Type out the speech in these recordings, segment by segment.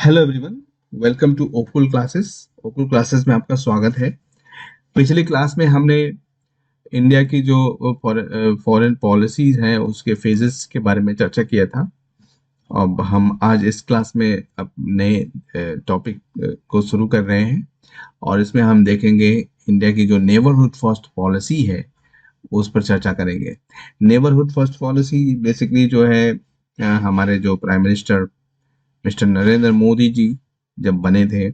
Hello everyone, welcome to Okul classes. Okul classes में आपका स्वागत है। पिछली क्लास में हमने इंडिया की जो फॉरेन पॉलिसीज हैं उसके फेजेस के बारे में चर्चा किया था। अब हम आज इस क्लास में अब नए टॉपिक को शुरू कर रहे हैं और इसमें हम देखेंगे इंडिया की जो नेबरहुड फर्स्ट पॉलिसी है उस पर चर्चा करेंगे। नेबरहुड फर्स्ट पॉलिसी बेसिकली जो है हमारे जो prime minister mister Narendra Modi ji जब बने थे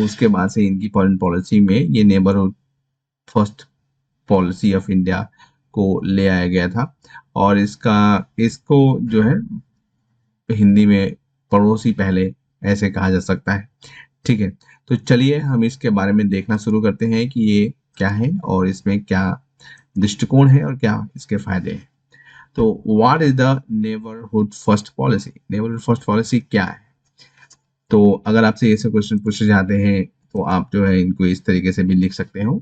उसके बाद से इनकी फॉरेन पॉलिसी में ये neighbourhood first policy of India को ले आया गया था और इसको जो है हिंदी में पड़ोसी पहले ऐसे कहा जा सकता है। ठीक है, तो चलिए हम इसके बारे में देखना शुरू करते हैं कि ये क्या है और इसमें क्या दृष्टिकोण है और क्या इसके फायदे हैं। तो what is the neighbourhood first policy? Neighbourhood first policy क्या है? तो अगर आपसे ऐसे क्वेश्चन पूछे जाते हैं तो आप जो है इनको इस तरीके से भी लिख सकते हो।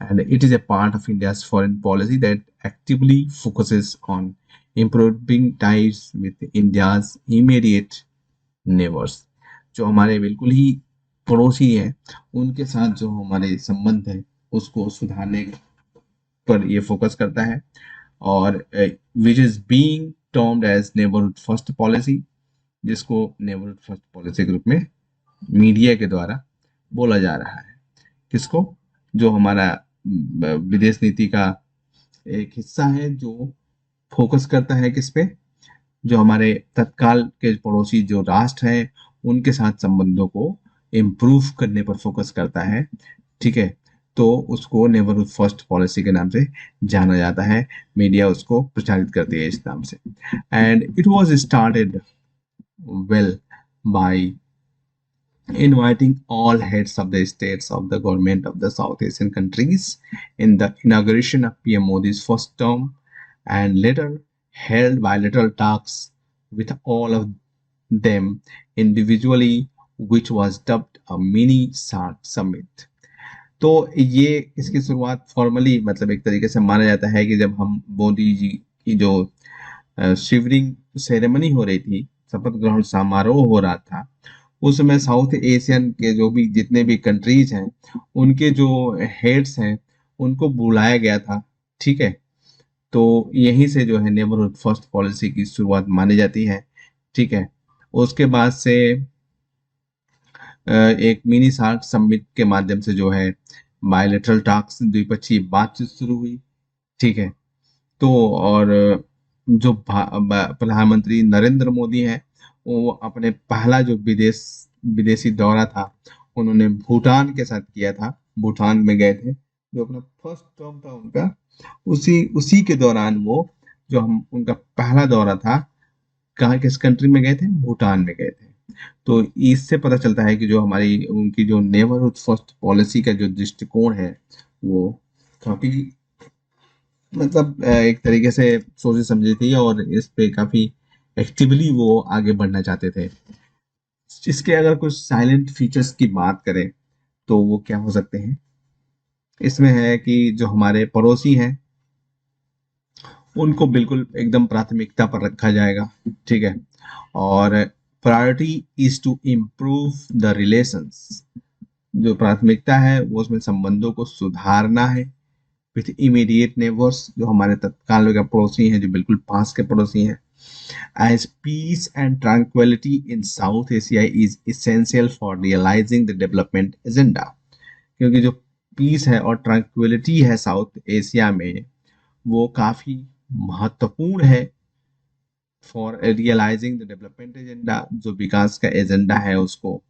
And it is a part of India's foreign policy that actively focuses on improving ties with India's immediate neighbors। जो हमारे बिल्कुल ही पड़ोसी हैं उनके साथ जो हमारे संबंध है उसको सुधारने पर ये फोकस करता है और which is being termed as neighbourhood first policy, जिसको नेबरहुड फर्स्ट पॉलिसी के रूप में मीडिया के द्वारा बोला जा रहा है। किसको? जो हमारा विदेश नीति का एक हिस्सा है जो फोकस करता है किस पे? जो हमारे तत्काल के पड़ोसी जो राष्ट्र हैं उनके साथ संबंधों को इम्प्रूव करने पर फोकस करता है। ठीक है, तो उसको नेबरहुड फर्स्ट पॉलिसी के नाम से जाना जाता है। मीडिया उसको प्रचारित करती है इस नाम से। And it was started well by inviting all heads of the states of the government of the South Asian countries in the inauguration of PM Modi's first term, and later held bilateral talks with all of them individually, which was dubbed a mini SARC summit। तो ये इसकी शुरुआत formally मतलब एक तरीके से माना जाता है कि जब हम मोदी जी की जो शिवरिंग सेरेमनी हो रही थी, शपथ ग्रहण समारोह हो रहा था, उस समय साउथ एशियन के जो भी जितने भी कंट्रीज हैं उनके जो हेड्स हैं उनको बुलाया गया था। ठीक है, तो यहीं से जो है नेबरहुड फर्स्ट पॉलिसी की शुरुआत मानी जाती है। ठीक है, उसके बाद से एक मिनी सार्क समिट के माध्यम से जो है बायलैटरल टॉक्स द्विपक्षीय बातचीत शुरू हुई। ठीक है, तो और जो प्रधानमंत्री नरेंद्र मोदी हैं वो अपने पहला जो विदेशी दौरा था उन्होंने भूटान के साथ किया था। भूटान में गए थे, जो अपना फर्स्ट टर्म था उनका, उसी उसी के दौरान वो जो हम उनका पहला दौरा था, कहाँ किस कंट्री में गए थे? भूटान में गए थे। तो इससे पता चलता है कि जो हमारी उनकी जो नेबरहुड फर्स्ट पॉलिसी का जो दृष्टिकोण है वो काफी मतलब एक तरीके से सोची समझी थी और इस पे काफी एक्टिवली वो आगे बढ़ना चाहते थे। इसके अगर कुछ साइलेंट फीचर्स की बात करें तो वो क्या हो सकते हैं? इसमें है कि जो हमारे पड़ोसी हैं उनको बिल्कुल एकदम प्राथमिकता पर रखा जाएगा। ठीक है, और priority is to improve the relations. जो प्राथमिकता है वो उसमें संबंधों को सुधारना है विथ इमीडिएट नेबर्स, जो हमारे तत्काल के पड़ोसी हैं, जो बिल्कुल पास के पड़ोसी हैं। As peace and tranquillity in South Asia is essential for realising the development agenda. क्योंकि जो पीस है और ट्रैंक्विलिटी है साउथ एशिया में वो काफी महत्वपूर्ण है for realising the development agenda, जो विकास का एजेंडा है उसको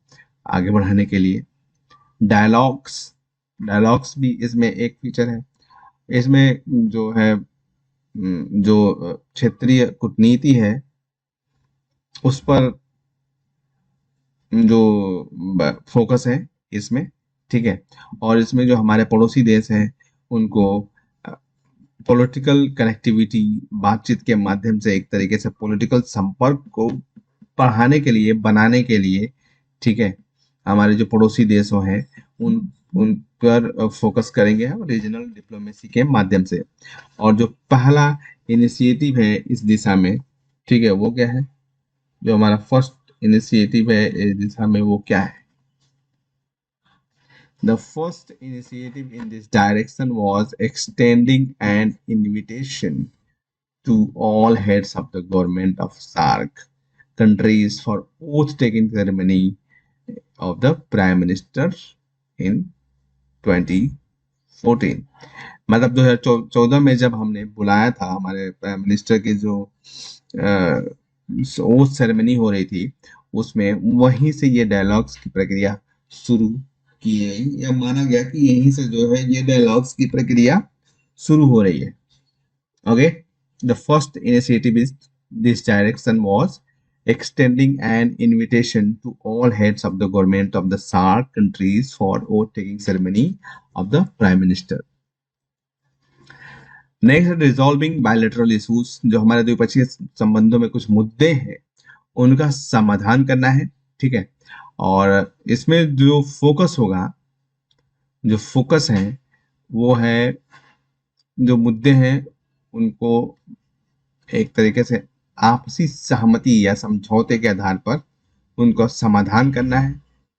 आगे बढ़ाने के लिए। डायलॉग्स डायलॉग्स भी इसमें एक फीचर है। इसमें जो है जो क्षेत्रीय कूटनीति है उस पर जो फोकस है इसमें। ठीक है, और इसमें जो हमारे पड़ोसी देश हैं उनको पॉलिटिकल कनेक्टिविटी बातचीत के माध्यम से एक तरीके से पॉलिटिकल संपर्क को बढ़ाने के लिए बनाने के लिए, ठीक है, हमारे जो पड़ोसी देशों हैं उन पर फोकस करेंगे हम रीजनल डिप्लोमेसी के माध्यम से। और जो पहला इनिशिएटिव है इस दिशा में, ठीक है, वो क्या है? जो हमारा फर्स्ट इनिशिएटिव है इस दिशा में वो क्या है? The first initiative in this direction was extending an invitation to all heads of the government of SAARC countries for oath-taking ceremony of the Prime Minister in 2014। मतलब 2014 में जब हमने बुलाया था हमारे प्राइम मिनिस्टर की जो ओथ सेरेमनी हो रही थी, उसमें वहीं से ये डायलॉग्स की प्रक्रिया शुरू की गई, या माना गया कि यहीं से जो है ये डायलॉग्स की प्रक्रिया शुरू हो रही है। Okay, the first initiative is this direction was extending an invitation to all heads of the government of the SAARC countries for oath-taking ceremony of the Prime Minister। Next, resolving bilateral issues, जो हमारे द्विपक्षीय संबंधों में कुछ मुद्दे हैं उनका समाधान करना है। ठीक है, और इसमें जो फोकस होगा, जो फोकस है वो है, जो मुद्दे हैं उनको एक तरीके से आपसी सहमति या समझौते के आधार पर उनको समाधान करना है।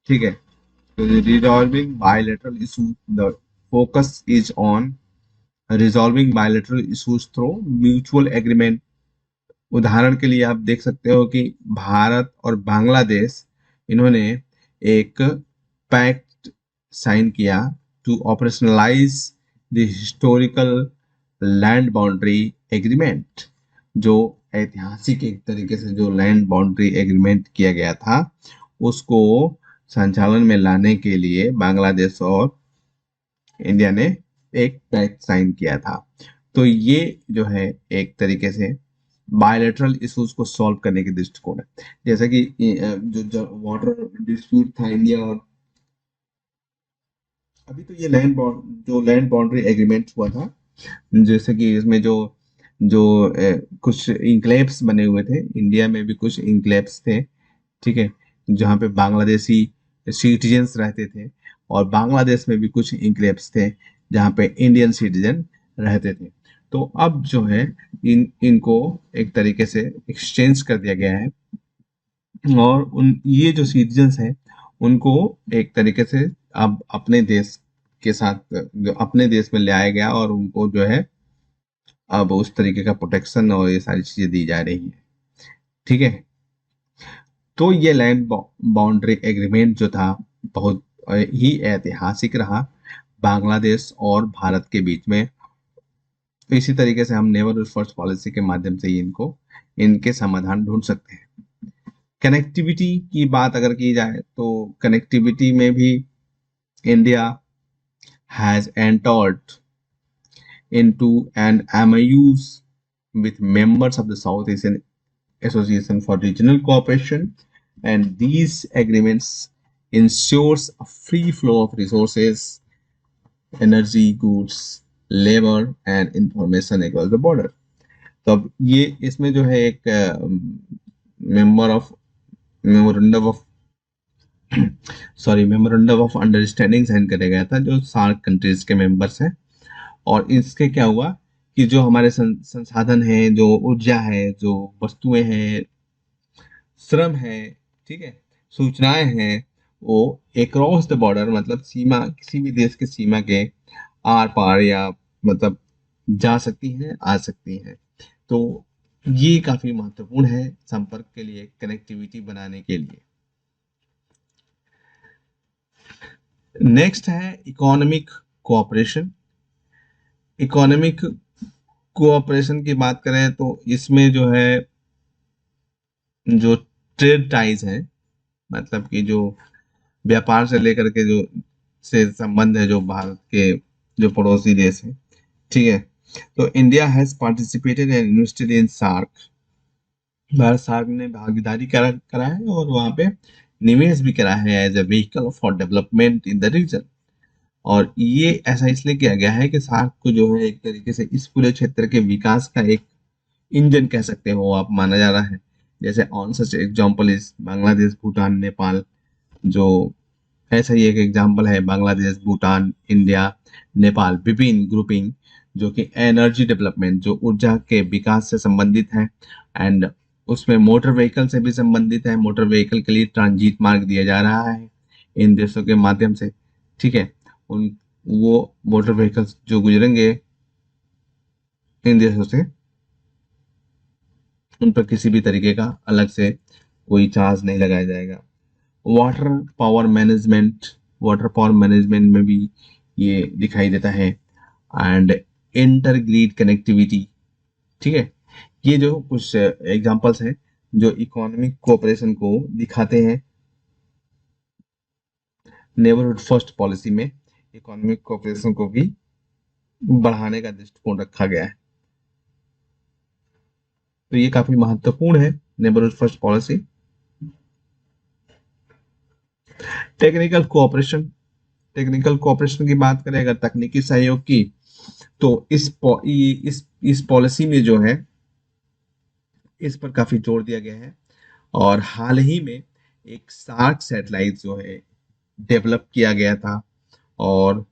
ठीक है, तो resolving bilateral issues, the focus is on resolving bilateral issues through mutual agreement. उदाहरण के लिए आप देख सकते हो कि भारत और बांग्लादेश, इन्होंने एक पैक्ट साइन किया to operationalise the historical land boundary agreement. जो ऐतिहासिक एक तरीके से जो लैंड बाउंड्री एग्रीमेंट किया गया था उसको संचालन में लाने के लिए बांग्लादेश और इंडिया ने एक पैक्ट साइन किया था। तो ये जो है एक तरीके से बायलैटरल इश्यूज को सॉल्व करने के दृष्टिकोण है। जैसे कि जो वाटर डिस्प्यूट था इंडिया और, अभी तो ये लैंड बाउंड्री एग्रीमेंट हुआ था, जैसे कि इसमें जो जो कुछ इंक्लेव्स बने हुए थे, इंडिया में भी कुछ इंक्लेव्स थे। ठीक है, जहाँ पे बांग्लादेशी सिटीजन्स रहते थे, और बांग्लादेश में भी कुछ इंक्लेव्स थे जहाँ पे इंडियन सिटीजन रहते थे। तो अब जो है इनको एक तरीके से एक्सचेंज कर दिया गया है, और ये जो सिटीजन्स हैं उनको एक तरीके से अब अपने देश के साथ, जो अपने देश में ले आया गया, और उनको जो है अब उस तरीके का प्रोटेक्शन और ये सारी चीजें दी जा रही है। ठीक है, तो ये लैंड बाउंड्री एग्रीमेंट जो था बहुत ही ऐतिहासिक रहा बांग्लादेश और भारत के बीच में। तो इसी तरीके से हम नेबरहुड फर्स्ट पॉलिसी के माध्यम से इनके समाधान ढूंढ सकते हैं। कनेक्टिविटी की बात अगर की जाए तो कनेक्टिविटी में भी India has entered into an MOUs with members of the South Asian Association for Regional Cooperation, and these agreements ensures a free flow of resources, energy, goods, labor and information across the border। तो अब ये इसमें जो है एक memorandum of understanding sign किया गया था जो सार्क कंट्रीज के मेंबर्स हैं। और इसके क्या हुआ कि जो हमारे संसाधन हैं, जो ऊर्जा है, जो वस्तुएं हैं, श्रम है, ठीक है, सूचनाएं हैं, वो अक्रॉस द बॉर्डर, मतलब सीमा, किसी भी देश के सीमा के आर पार या मतलब जा सकती हैं, आ सकती हैं। तो ये काफी महत्वपूर्ण है संपर्क के लिए, कनेक्टिविटी बनाने के लिए। नेक्स्ट है इकोनॉमिक कोऑपरेशन। इकोनॉमिक कोऑपरेशन की बात करें तो इसमें जो है जो ट्रेड टाइज है, मतलब कि जो व्यापार से लेकर के जो से संबंध है, जो भारत के जो पड़ोसी देश है, ठीक है, तो India has participated and invested in SAARC. भारत सार्क ने भागीदारी करा है और वहां पे निवेश भी करा है as a vehicle for development in the region. और ये ऐसा इसलिए किया गया है कि सार्क को जो है एक तरीके से इस पूरे क्षेत्र के विकास का एक इंजन कह सकते हो आप, माना जा रहा है। जैसे on such example is Bangladesh, Bhutan, Nepal, जो ऐसा ही एक एग्जांपल है, बांग्लादेश, भूटान, इंडिया, नेपाल, विभिन्न ग्रुपिंग जो कि एनर्जी डेवलपमेंट, जो ऊर्जा के विकास से संबंधित है, एंड उसमें मोटर व्हीकल से भी संबंधित है। मोटर व्हीकल के लिए ट्रांजिट मार्ग दिया जा रहा है इन देशों के माध्यम से, ठीक है। उन वो मोटर व्हीकल्स जो गुजरेंगे इन देशों से, उन पर किसी भी तरीके का अलग से कोई चार्ज नहीं लगाया जाएगा। Water power management, water power management में भी ये दिखाई देता है। एंड इंटर ग्रिड कनेक्टिविटी, ठीक है। ये जो कुछ एग्जांपल्स हैं जो इकोनॉमिक कोऑपरेशन को दिखाते हैं। नेबरहुड फर्स्ट पॉलिसी में इकोनॉमिक कोऑपरेशन को भी बढ़ाने का दृष्टिकोण रखा गया है, तो ये काफी महत्वपूर्ण है neighbourhood first policy. Technical cooperation, technical cooperation की बात करें अगर तकनीकी सहयोग की, तो इस पॉलिसी में जो है इस पर काफी जोर दिया गया है। और हाल ही में एक सार्क सैटेलाइट जो है डेवलप किया गया था और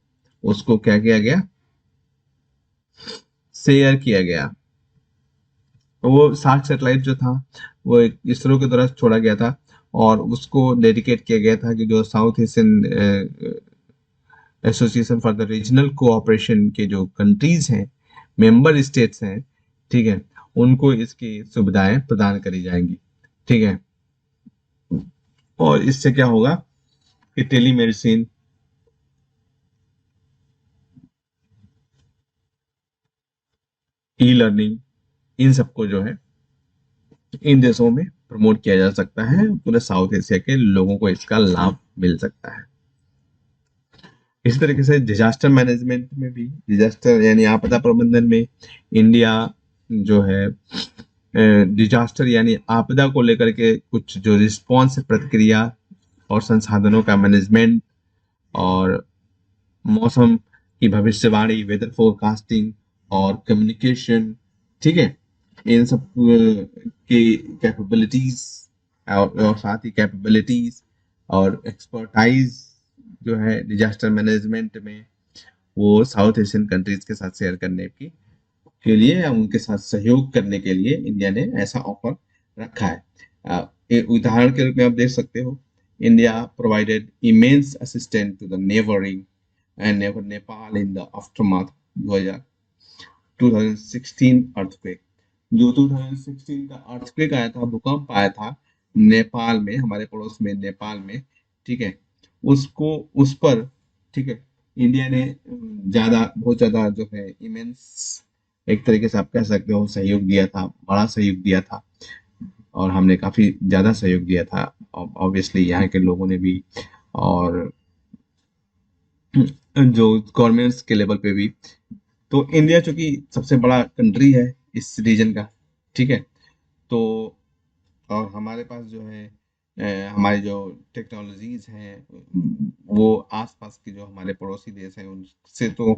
उसको क्या किया गया, शेयर किया गया। वो सार्क सैटेलाइट जो था वो एक इसरो के द्वारा छोड़ा गया था और उसको डेडिकेट किया गया था कि जो south Asian association for the regional cooperation के जो कंट्रीज हैं, मेंबर स्टेट्स हैं, ठीक है, उनको इसकी सुविधाएं प्रदान करी जाएंगी, ठीक है। और इससे क्या होगा कि टेलीमेडिसिन, ई लर्निंग, इन सबको जो है इन देशों में प्रमोट किया जा सकता है। पूरे साउथ एशिया के लोगों को इसका लाभ मिल सकता है। इसी तरीके से डिजास्टर मैनेजमेंट में भी, डिजास्टर यानी आपदा प्रबंधन में इंडिया जो है डिजास्टर यानी आपदा को लेकर के कुछ जो रिस्पॉन्स प्रतिक्रिया और संसाधनों का मैनेजमेंट और मौसम की भविष्यवाणी, वेदर फोरकास्टिंग और कम्युनिकेशन, ठीक है, इन सब की कैपेबिलिटीज और साथ ही कैपेबिलिटीज और एक्सपर्टाइज जो है डिजास्टर मैनेजमेंट में वो साउथ एशियन कंट्रीज के साथ शेयर करने की के लिए या उनके साथ सहयोग करने के लिए इंडिया ने ऐसा ऑफर रखा है। एक उदाहरण के रूप में आप देख सकते हो, India provided immense assistance to the neighbouring and Nepal in the aftermath 2016 earthquake. जो 2016 का अर्थक्वेक आया था, भूकंप आया था नेपाल में, हमारे पड़ोस में नेपाल में, ठीक है, उसको उस पर, ठीक है, इंडिया ने बहुत ज्यादा जो है इमेंस, एक तरीके से आप कह सकते हो सहयोग दिया था, बड़ा सहयोग दिया था और हमने काफी ज्यादा सहयोग दिया था ऑब्वियसली यहाँ के लोगों ने भी और जो गवर्नमेंट्स के लेवल पे भी। तो इंडिया चूंकि सबसे बड़ा कंट्री है इस रीजन का, ठीक है, तो और हमारे पास जो है हमारी जो टेक्नोलॉजीज हैं वो आसपास के जो हमारे पड़ोसी देश हैं उनसे तो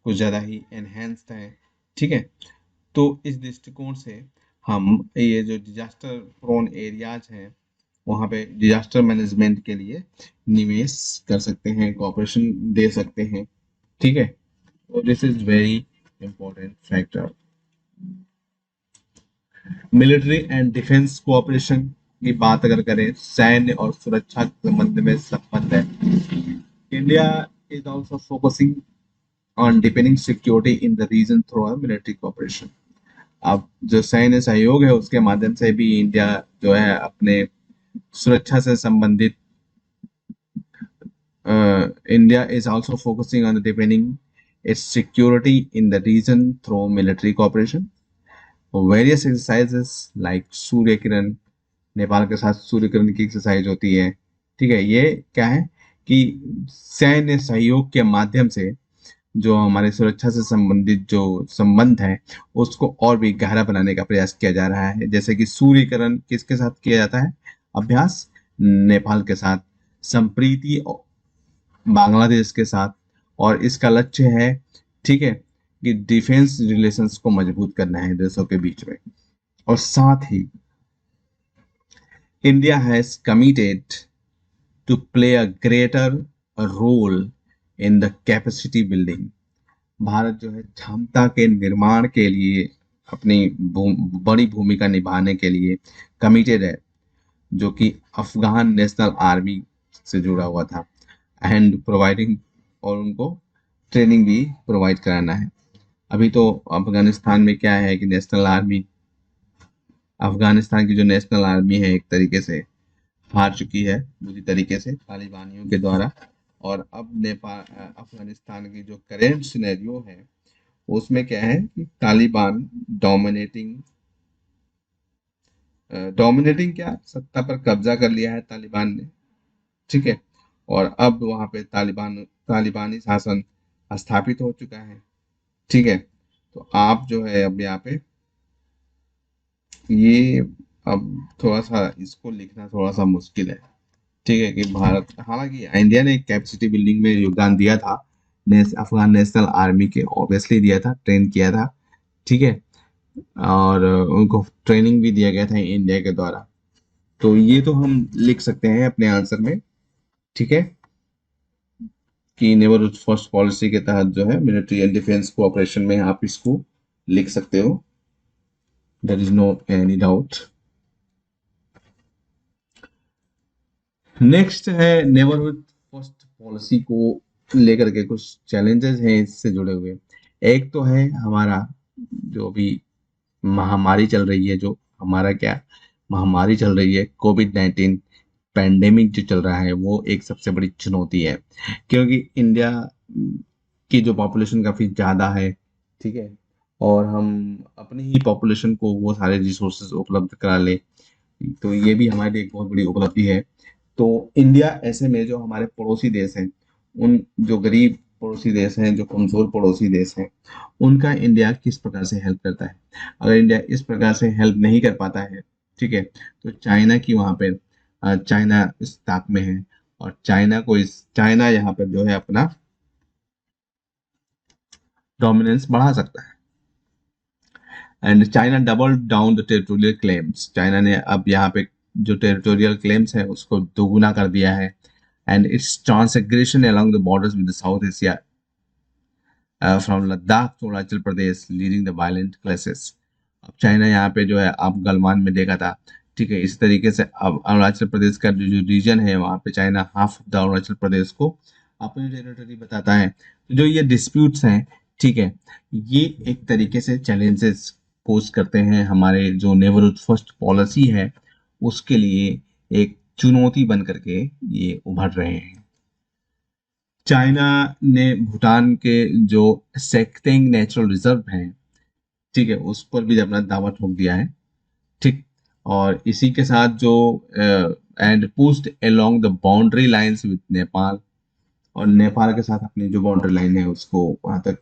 कुछ ज़्यादा ही एनहेंस्ड हैं, ठीक है। तो इस दृष्टिकोण से हम ये जो डिजास्टर प्रोन एरियाज हैं वहाँ पे डिजास्टर मैनेजमेंट के लिए निवेश कर सकते हैं, कॉपरेशन दे सकते हैं, ठीक है। तो this is very important factor. Military and defence cooperation की बात अगर करें, सैन्य और सुरक्षा के संबंध में संबंध है। India is also focusing on depending security in the region through a military cooperation. अब जो सैन्य सहयोग है उसके माध्यम से भी इंडिया जो है अपने सुरक्षा से संबंधित India is also focusing on depending its security in the region through military cooperation. Various exercises like Surya Kiran, Nepal के साथ सूर्य किरण की एक्सरसाइज होती है, ठीक है। ये क्या है कि सैन्य सहयोग के माध्यम से जो हमारे सुरक्षा से संबंधित जो संबंध है उसको और भी गहरा बनाने का प्रयास किया जा रहा है। जैसे कि सूर्यकरण किसके साथ किया जाता है अभ्यास, नेपाल के साथ, संप्रीति बांग्लादेश के साथ, और इसका लक्ष्य है, ठीक है, कि डिफेंस रिलेशंस को मजबूत करना है देशों के बीच में। और साथ ही India has committed to play a greater role in the capacity building. Bharat जो है क्षमता के निर्माण के लिए अपनी बड़ी भूमिका निभाने के लिए कमिटेड है, जो कि अफगान नेशनल आर्मी से जुड़ा हुआ था एंड प्रोवाइडिंग, और उनको ट्रेनिंग भी प्रोवाइड कराना है। अभी तो अफगानिस्तान में क्या है कि नेशनल आर्मी, अफगानिस्तान की जो नेशनल आर्मी है एक तरीके से हार चुकी है बुरी तरीके से तालिबानियों के द्वारा। और अब नेपाल अफगानिस्तान की जो करेंट सिनेरियो है उसमें क्या है कि तालिबान डोमिनेटिंग, डोमिनेटिंग क्या, सत्ता पर कब्जा कर लिया है तालिबान ने, ठीक है। और अब वहां पे तालिबानी शासन स्थापित हो चुका है, ठीक है। तो आप जो है अब यहाँ पे ये, अब थोड़ा सा इसको लिखना थोड़ा सा मुश्किल है, ठीक है, कि भारत, हालांकि इंडिया ने कैपेसिटी बिल्डिंग में योगदान दिया था, अफगान नेशनल आर्मी के ऑब्वियसली दिया था, ट्रेन किया था, ठीक है। और उनको ट्रेनिंग भी दिया गया था इंडिया के द्वारा। तो ये तो हम लिख सकते हैं अपने आंसर में, ठीक है, कि नेबरहुड फर्स्ट पॉलिसी के तहत जो है मिलिट्री एंड डिफेंस कोऑपरेशन में आप इसको लिख सकते हो, there is no any doubt. Next है नेबरहुड फर्स्ट पॉलिसी को लेकर के कुछ चैलेंजेस हैं इससे जुड़े हुए। एक तो है हमारा जो भी महामारी चल रही है, जो हमारा क्या महामारी चल रही है, कोविड-19 पैंडेमिक जो चल रहा है, वो एक सबसे बड़ी चुनौती है, क्योंकि इंडिया की जो पॉपुलेशन काफ़ी ज़्यादा है, ठीक है, और हम अपनी ही पॉपुलेशन को वो सारे रिसोर्सेज उपलब्ध करा ले, तो ये भी हमारे लिए एक बहुत बड़ी उपलब्धि है। तो इंडिया ऐसे में जो हमारे पड़ोसी देश हैं, उन जो गरीब पड़ोसी देश हैं, जो कमज़ोर पड़ोसी देश हैं, उनका इंडिया किस प्रकार से हेल्प करता है। अगर इंडिया इस प्रकार से हेल्प नहीं कर पाता है, ठीक है, तो चाइना की वहाँ पे चाइना इस ताक में है, और चाइना यहाँ पर जो है अपना डोमिनेंस बढ़ा सकता है। And China double down the territorial claims, China ने अब यहाँ पे जो टेरिटोरियल क्लेम्स है उसको दोगुना कर दिया है। And its transgression along the borders with South Asia from Ladakh to Arunachal Pradesh leading the violent clashes. अब चाइना यहाँ पे जो है आप गलवान में देखा था, ठीक है, इस तरीके से अब अरुणाचल प्रदेश का जो रीजन है वहाँ पे China half of the Arunachal Pradesh को अपनी टेरिटरी बताता है। तो जो ये डिस्प्यूट्स हैं, ठीक है, ये एक तरीके से चैलेंजेस पोज करते हैं हमारे जो नेबरहुड फर्स्ट पॉलिसी है उसके लिए, एक चुनौती बन करके ये उभर रहे हैं। चाइना ने भूटान के जो सेक्टेंग नेचुरल रिजर्व हैं, ठीक है, उस पर भी अपना दावा ठोक दिया है, ठीक। और इसी के साथ जो and pushed along the boundary lines with Nepal, और नेपाल के साथ अपनी जो बाउंड्री लाइन है उसको वहां तक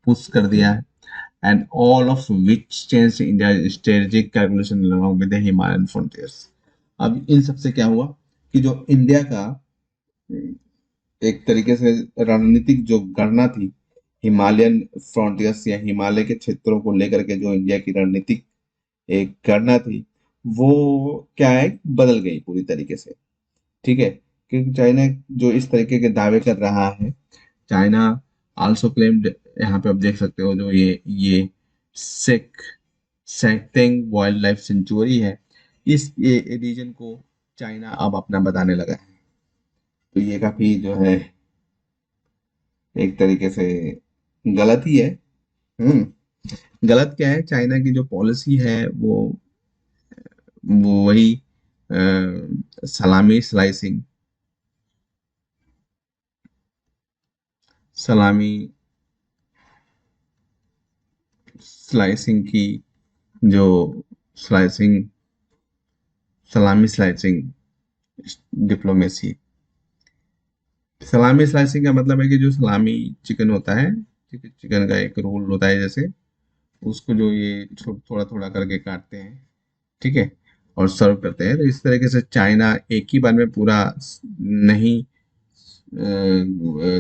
पुश कर दिया है। And all of which change India strategic calculation along with the Himalayan frontiers. अब इन सबसे क्या हुआ कि जो इंडिया का एक तरीके से रणनीतिक जो गणना थी, हिमालयन फ्रंटियर्स या हिमालय के क्षेत्रों को लेकर के जो इंडिया की रणनीतिक एक गणना थी, वो क्या है, बदल गई पूरी तरीके से, ठीक है। क्योंकि चाइना जो इस तरीके के दावे कर रहा है, चाइना आल्सो क्लेम्ड, यहाँ पे आप देख सकते हो जो ये सेक सेक्टेंग वाइल्ड लाइफ सेंचुरी है, इस ये रीजन को चाइना अब अपना बताने लगा है। तो ये काफी जो है एक तरीके से गलत ही है। गलत क्या है, चाइना की जो पॉलिसी है वो वही सलामी स्लाइसिंग, सलामी स्लाइसिंग की जो स्लाइसिंग सलामी स्लाइसिंग डिप्लोमेसी। सलामी स्लाइसिंग का मतलब है कि जो सलामी चिकन होता है, ठीक है, चिकन का एक रोल होता है जैसे, उसको जो ये थोड़ा थोड़ा करके काटते हैं, ठीक है, और सर्व करते हैं। तो इस तरीके से चाइना एक ही बार में पूरा नहीं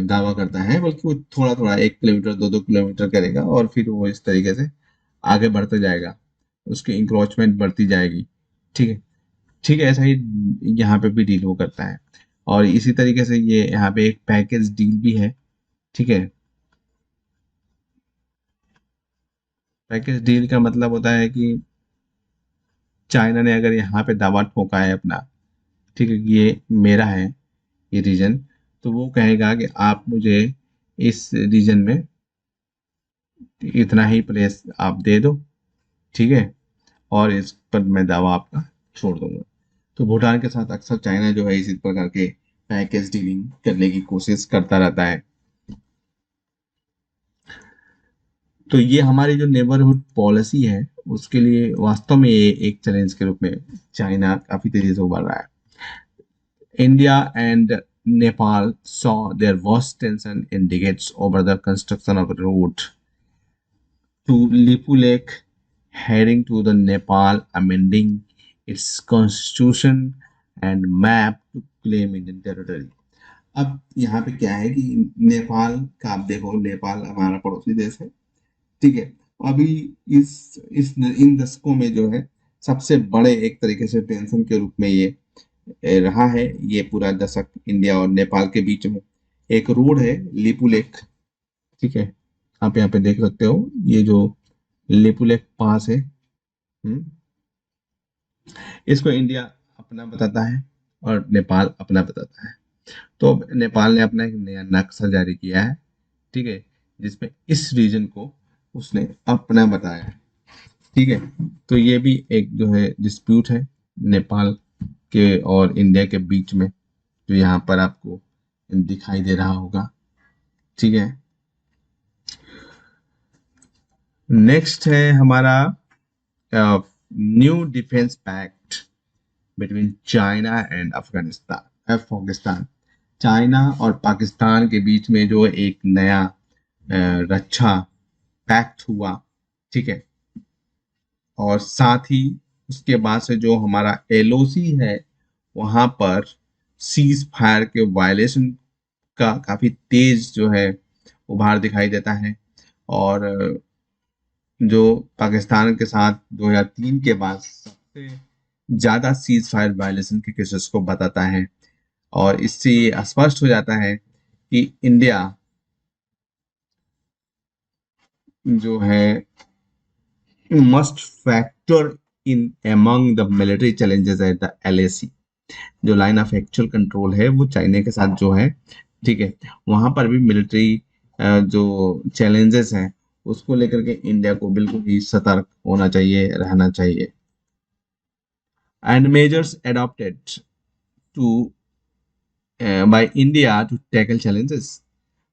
दावा करता है, बल्कि वो थोड़ा थोड़ा 1 किलोमीटर 2-2 किलोमीटर करेगा, और फिर वो इस तरीके से आगे बढ़ते जाएगा, उसकी इंक्रोचमेंट बढ़ती जाएगी, ठीक है। ठीक है, ऐसा ही यहाँ पे भी डील वो करता है। और इसी तरीके से ये यहाँ पे एक पैकेज डील भी है, ठीक है, पैकेज डील का मतलब होता है कि चाइना ने अगर यहाँ पे दावा ठोका है अपना, ठीक है, कि ये मेरा है ये रीजन, तो वो कहेगा कि आप मुझे इस रीजन में इतना ही प्लेस आप दे दो, ठीक है, और इस पर मैं दावा आपका छोड़ दूंगा। तो भूटान के साथ अक्सर चाइना जो है इसी प्रकार के पैकेज डीलिंग करने की कोशिश करता रहता है। तो ये हमारी जो नेबरहुड पॉलिसी है उसके लिए वास्तव में ये एक चैलेंज के रूप में चाइना काफी तेजी से उभर रहा है। India and Nepal saw their worst tension in decades over the construction of a road to Lipu Lake, heading to the Nepal amending its constitution and map to claim Indian territory. अब यहाँ पे क्या है कि नेपाल का आप देखो, नेपाल हमारा पड़ोसी देश है, ठीक है। अभी इस इन दशकों में जो है सबसे बड़े एक तरीके से टेंशन के रूप में ये रहा है। ये पूरा दशक इंडिया और नेपाल के बीच में एक रोड है लिपू लेक, ठीक है, आप यहाँ पे देख सकते हो ये जो लिपू लेक पास है। इसको इंडिया अपना बताता है और नेपाल अपना बताता है। तो नेपाल ने अपना एक नया नक्शा जारी किया है, ठीक है, जिसमें इस रीजन को उसने अपना बताया है, ठीक है। तो ये भी एक जो है डिस्प्यूट है नेपाल के और इंडिया के बीच में, जो यहाँ पर आपको दिखाई दे रहा होगा, ठीक है। नेक्स्ट है हमारा new defence pact between China and Afghanistan. China और पाकिस्तान के बीच में जो एक नया रक्षा पैक्ट हुआ, ठीक है, और साथ ही उसके बाद से जो हमारा एलओसी है वहां पर सीज फायर के वायलेशन का काफी तेज जो है उभार दिखाई देता है। और जो पाकिस्तान के साथ 2003 के बाद सबसे ज्यादा सीज फायर वायलेशन के केसेस को बताता है। और इससे ये स्पष्ट हो जाता है कि इंडिया जो है must factor in among the military challenges at the LAC। जो लाइन ऑफ एक्चुअल कंट्रोल है वो चाइना के साथ जो है, ठीक है, वहां पर भी मिलिट्री जो चैलेंजेस हैं उसको लेकर के इंडिया को बिल्कुल ही सतर्क होना चाहिए, रहना चाहिए। And measures adopted to by India to tackle challenges.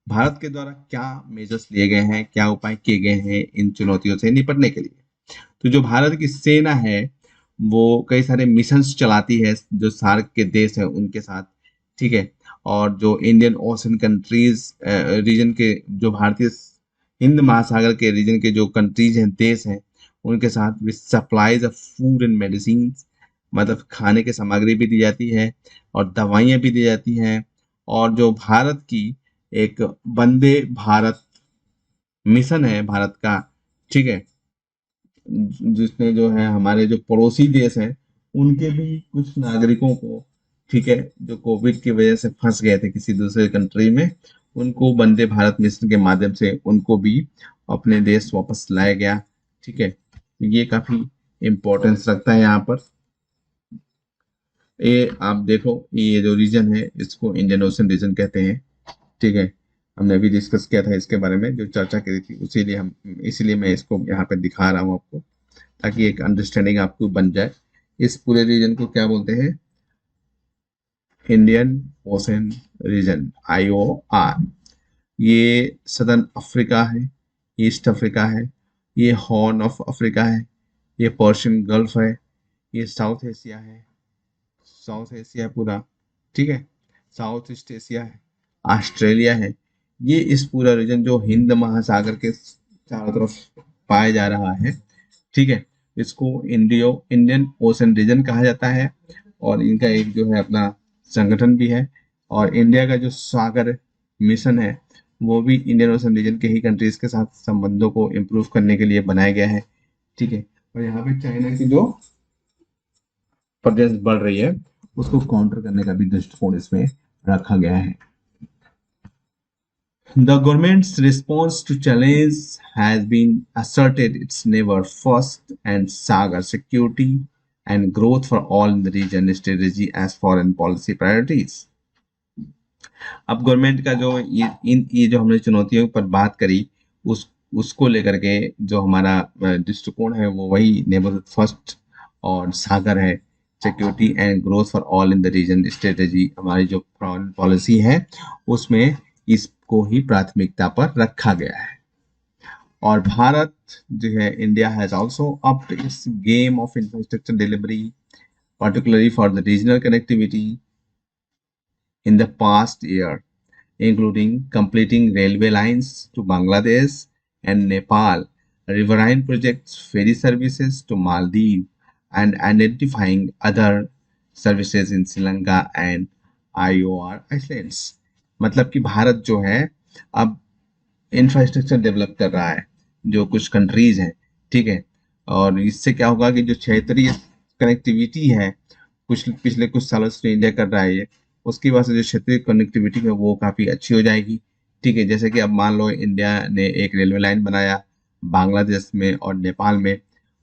Bharat के द्वारा क्या मेजर्स लिए गए हैं, क्या उपाय किए गए हैं इन चुनौतियों से निपटने के लिए। तो जो भारत की सेना है वो कई सारे मिशंस चलाती है जो सार्क के देश है उनके साथ, ठीक है। और जो इंडियन ओशन कंट्रीज रीजन के जो भारतीय हिंद महासागर के रीजन के जो कंट्रीज हैं, देश हैं, उनके साथ with supplies of food and medicine, मतलब खाने की सामग्री भी दी जाती है और दवाइयाँ भी दी जाती हैं। और जो भारत की एक वंदे भारत मिशन है भारत का, ठीक है, जिसमें जो है हमारे जो पड़ोसी देश हैं उनके भी कुछ नागरिकों को, ठीक है, जो कोविड की वजह से फंस गए थे किसी दूसरे कंट्री में, उनको वंदे भारत मिशन के माध्यम से उनको भी अपने देश वापस लाया गया, ठीक है। ये काफी इम्पोर्टेंस रखता है यहाँ पर। ये आप देखो ये जो रीजन है इसको इंडियन ओशन रीजन कहते हैं, ठीक है। हमने अभी डिस्कस किया था इसके बारे में, जो चर्चा करी थी, इसीलिए मैं इसको यहाँ पे दिखा रहा हूँ आपको, ताकि एक अंडरस्टैंडिंग आपको बन जाए। इस पूरे रीजन को क्या बोलते हैं? Indian ocean region, IOR। ये सदर्न अफ्रीका है, ईस्ट अफ्रीका है, ये हॉर्न ऑफ अफ्रीका है, ये पर्शियन गल्फ है, ये साउथ एशिया है, साउथ एशिया पूरा, ठीक है, साउथ ईस्ट एशिया है, ऑस्ट्रेलिया है। ये इस पूरा रीजन जो हिंद महासागर के चारों तरफ पाया जा रहा है, ठीक है, इसको इंडियन ओशन रीजन कहा जाता है। और इनका एक जो है अपना संगठन भी है। और इंडिया का जो सागर मिशन है वो भी इंडियन ओशन रीजन के ही कंट्रीज के साथ संबंधों को इम्प्रूव करने के लिए बनाया गया है, ठीक है। और यहाँ पे चाइना की जो प्रेजेंस बढ़ रही है उसको काउंटर करने का भी दृष्टिकोण इसमें रखा गया है। The government's response to challenge has been asserted its neighbor first and Sagar security and growth for all in the region strategy as foreign policy priorities. अब गवर्नमेंट का जो ये जो हमने चुनौतियों पर बात करी उस उसको लेकर के जो हमारा दृष्टिकोण है वो वही नेबरहुड फर्स्ट और सागर है security and growth for all in the region strategy हमारी जो फॉरेन पॉलिसी है उसमें इसको ही प्राथमिकता पर रखा गया है और भारत जो है India has also अप्ड it's game of infrastructure delivery particularly for the regional connectivity in the past year, including completing railway lines to Bangladesh and Nepal, riverine projects, ferry services to Maldives, and identifying other services in Sri Lanka and IOR islands. मतलब कि भारत जो है अब infrastructure develop कर रहा है जो कुछ कंट्रीज हैं ठीक है और इससे क्या होगा कि जो क्षेत्रीय कनेक्टिविटी है कुछ पिछले कुछ सालों से इंडिया कर रहा है ये उसकी वजह से जो क्षेत्रीय कनेक्टिविटी है वो काफ़ी अच्छी हो जाएगी ठीक है जैसे कि अब मान लो इंडिया ने एक रेलवे लाइन बनाया बांग्लादेश में और नेपाल में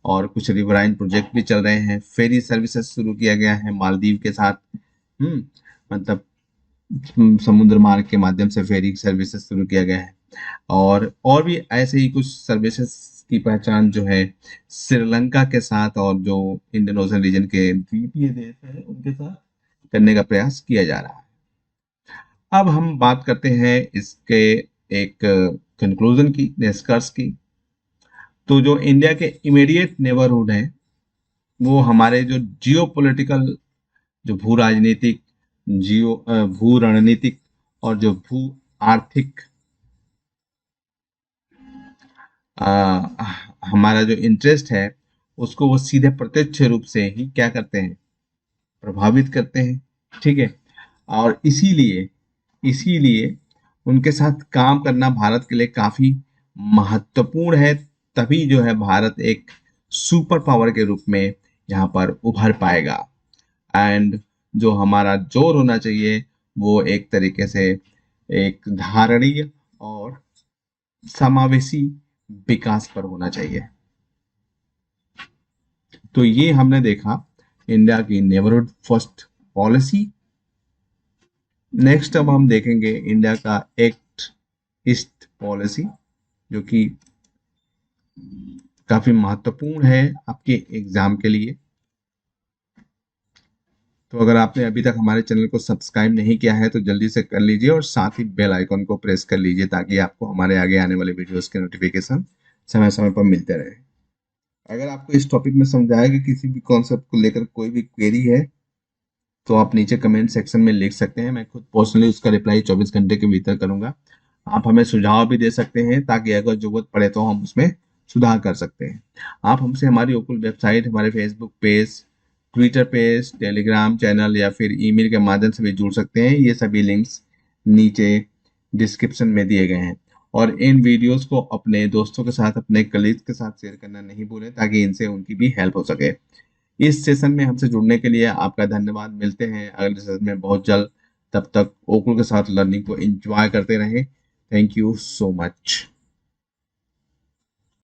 और कुछ रिवराइन प्रोजेक्ट भी चल रहे हैं फेरी सर्विसेज शुरू किया गया है मालदीव के साथ मतलब समुद्र मार्ग के माध्यम से फेरी सर्विसेज शुरू किया गया है और भी ऐसे ही कुछ सर्विसेज की पहचान जो है श्रीलंका के साथ और जो इंडियन ओशन रीजन के द्वीपीय देश है उनके साथ करने का प्रयास किया जा रहा है अब हम बात करते हैं इसके एक कंक्लूजन की निष्कर्ष की तो जो इंडिया के इमीडिएट नेबरहुड है वो हमारे जो जियोपॉलिटिकल जो भू राजनीतिक भू रणनीतिक और जो भू आर्थिक हमारा जो इंटरेस्ट है उसको वो सीधे प्रत्यक्ष रूप से ही क्या करते हैं प्रभावित करते हैं ठीक है और इसीलिए उनके साथ काम करना भारत के लिए काफी महत्वपूर्ण है तभी जो है भारत एक सुपर पावर के रूप में यहाँ पर उभर पाएगा एंड जो हमारा जोर होना चाहिए वो एक तरीके से एक धारणीय और समावेशी विकास पर होना चाहिए तो ये हमने देखा इंडिया की नेबरहुड फर्स्ट पॉलिसी नेक्स्ट अब हम देखेंगे इंडिया का एक्ट ईस्ट पॉलिसी जो कि काफी महत्वपूर्ण है आपके एग्जाम के लिए तो अगर आपने अभी तक हमारे चैनल को सब्सक्राइब नहीं किया है तो जल्दी से कर लीजिए और साथ ही बेल आइकन को प्रेस कर लीजिए ताकि आपको हमारे आगे आने वाले वीडियोस के नोटिफिकेशन समय समय पर मिलते रहे अगर आपको इस टॉपिक में समझाया कि किसी भी कॉन्सेप्ट को लेकर कोई भी क्वेरी है तो आप नीचे कमेंट सेक्शन में लिख सकते हैं मैं खुद पर्सनली उसका रिप्लाई 24 घंटे के भीतर करूंगा आप हमें सुझाव भी दे सकते हैं ताकि अगर जरूरत पड़े तो हम उसमें सुधार कर सकते हैं आप हमसे हमारी ओकुल वेबसाइट हमारे Facebook page Twitter page Telegram channel या फिर ईमेल के माध्यम से भी जुड़ सकते हैं ये सभी लिंक्स नीचे डिस्क्रिप्शन में दिए गए हैं और इन वीडियोस को अपने दोस्तों के साथ अपने कलीग के साथ शेयर करना नहीं भूलें ताकि इनसे उनकी भी हेल्प हो सके इस सेशन में हमसे जुड़ने के लिए आपका धन्यवाद मिलते हैं अगले सेशन में बहुत जल्द तब तक ओकुल के साथ लर्निंग को एंजॉय करते रहें थैंक यू सो मच